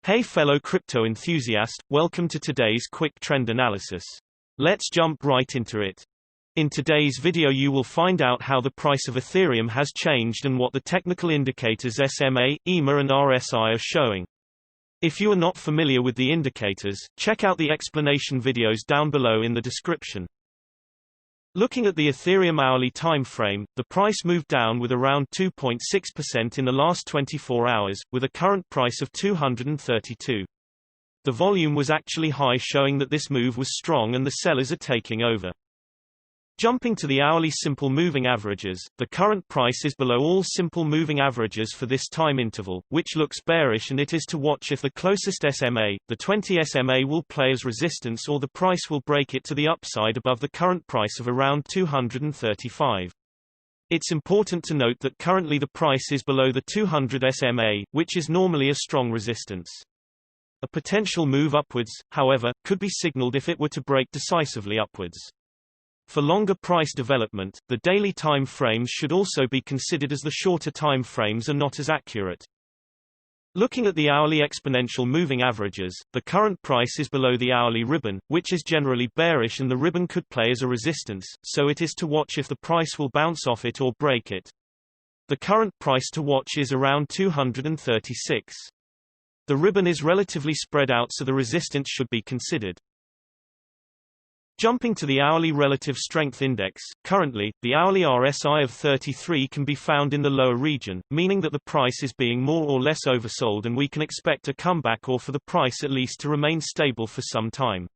Hey fellow crypto enthusiast, welcome to today's quick trend analysis. Let's jump right into it. In today's video you will find out how the price of Ethereum has changed and what the technical indicators SMA, EMA and RSI are showing. If you are not familiar with the indicators, check out the explanation videos down below in the description. Looking at the Ethereum hourly time frame, the price moved down with around 2.6% in the last 24 hours, with a current price of 232. The volume was actually high, showing that this move was strong and the sellers are taking over. Jumping to the hourly simple moving averages, the current price is below all simple moving averages for this time interval, which looks bearish, and it is to watch if the closest SMA, the 20 SMA, will play as resistance or the price will break it to the upside above the current price of around 235. It's important to note that currently the price is below the 200 SMA, which is normally a strong resistance. A potential move upwards, however, could be signaled if it were to break decisively upwards. For longer price development, the daily time frames should also be considered, as the shorter time frames are not as accurate. Looking at the hourly exponential moving averages, the current price is below the hourly ribbon, which is generally bearish, and the ribbon could play as a resistance, so it is to watch if the price will bounce off it or break it. The current price to watch is around 236. The ribbon is relatively spread out, so the resistance should be considered. Jumping to the hourly relative strength index, currently, the hourly RSI of 33 can be found in the lower region, meaning that the price is being more or less oversold and we can expect a comeback, or for the price at least to remain stable for some time.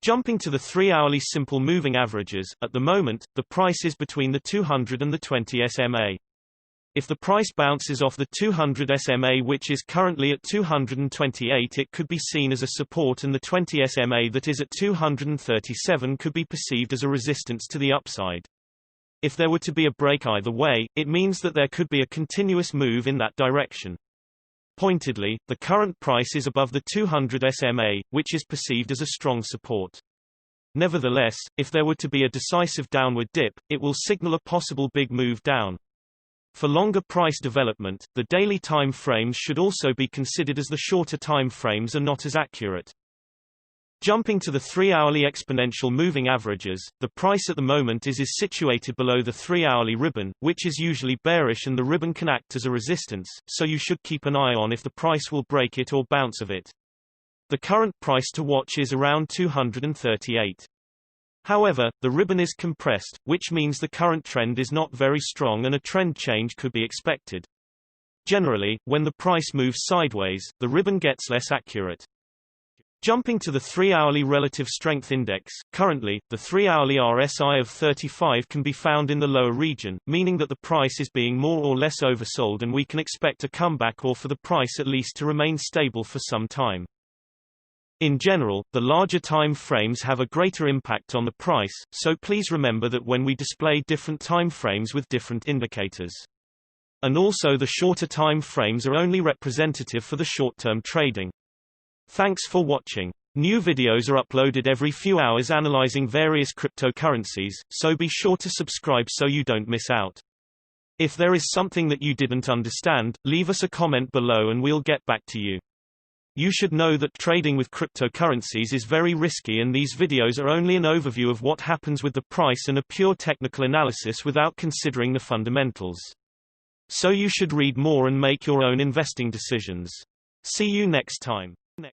Jumping to the 3-hourly simple moving averages, at the moment, the price is between the 200 and the 20 SMA. If the price bounces off the 200 SMA, which is currently at 228, it could be seen as a support, and the 20 SMA that is at 237 could be perceived as a resistance to the upside. If there were to be a break either way, it means that there could be a continuous move in that direction. Pointedly, the current price is above the 200 SMA, which is perceived as a strong support. Nevertheless, if there were to be a decisive downward dip, it will signal a possible big move down. For longer price development, the daily time frames should also be considered, as the shorter time frames are not as accurate. Jumping to the 3-hourly exponential moving averages, the price at the moment is situated below the 3-hourly ribbon, which is usually bearish, and the ribbon can act as a resistance, so you should keep an eye on if the price will break it or bounce of it. The current price to watch is around 238. However, the ribbon is compressed, which means the current trend is not very strong and a trend change could be expected. Generally, when the price moves sideways, the ribbon gets less accurate. Jumping to the 3-hourly relative strength index, currently, the 3-hourly RSI of 35 can be found in the lower region, meaning that the price is being more or less oversold and we can expect a comeback, or for the price at least to remain stable for some time. In general, the larger time frames have a greater impact on the price, so please remember that when we display different time frames with different indicators. And also, the shorter time frames are only representative for the short-term trading. Thanks for watching. New videos are uploaded every few hours analyzing various cryptocurrencies, so be sure to subscribe so you don't miss out. If there is something that you didn't understand, leave us a comment below and we'll get back to you. You should know that trading with cryptocurrencies is very risky, and these videos are only an overview of what happens with the price and a pure technical analysis without considering the fundamentals. So you should read more and make your own investing decisions. See you next time.